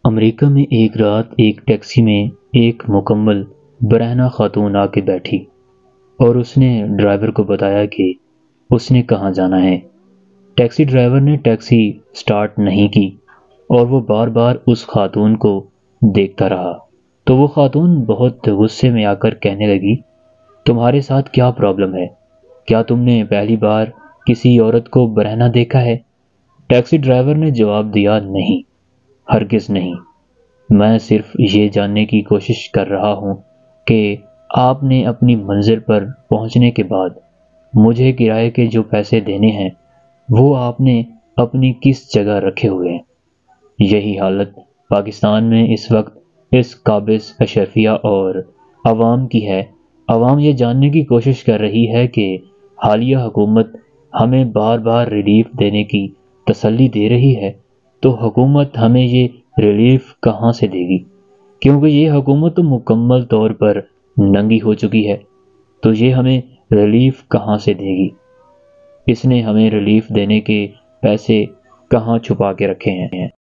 امریکہ میں ایک رات ایک ٹیکسی میں ایک مکمل برہنہ خاتون آ کے بیٹھی اور اس نے ڈرائیور کو بتایا کہ اس نے کہاں جانا ہے۔ ٹیکسی ڈرائیور نے ٹیکسی سٹارٹ نہیں کی اور وہ بار بار اس خاتون کو دیکھتا رہا، تو وہ خاتون بہت غصے میں آ کر کہنے لگی، تمہارے ساتھ کیا پرابلم ہے؟ کیا تم نے پہلی بار کسی عورت کو برہنہ دیکھا ہے؟ ٹیکسی ڈرائیور نے جواب دیا، نہیں، ہرگز نہیں، میں صرف یہ جاننے کی کوشش کر رہا ہوں کہ آپ نے اپنی منزل پر پہنچنے کے بعد مجھے کرائے کے جو پیسے دینے ہیں وہ آپ نے اپنی کس جگہ رکھے ہوئے ہیں۔ یہی حالت پاکستان میں اس وقت اس قابض اشرفیہ اور عوام کی ہے۔ عوام یہ جاننے کی کوشش کر رہی ہے کہ حالیہ حکومت ہمیں بار بار ریلیف دینے کی تسلی دے رہی ہے، تو حکومت ہمیں یہ ریلیف کہاں سے دے گی؟ کیونکہ یہ حکومت تو مکمل طور پر ننگی ہو چکی ہے، تو یہ ہمیں ریلیف کہاں سے دے گی؟ اس نے ہمیں ریلیف دینے کے پیسے کہاں چھپا کے رکھے ہیں؟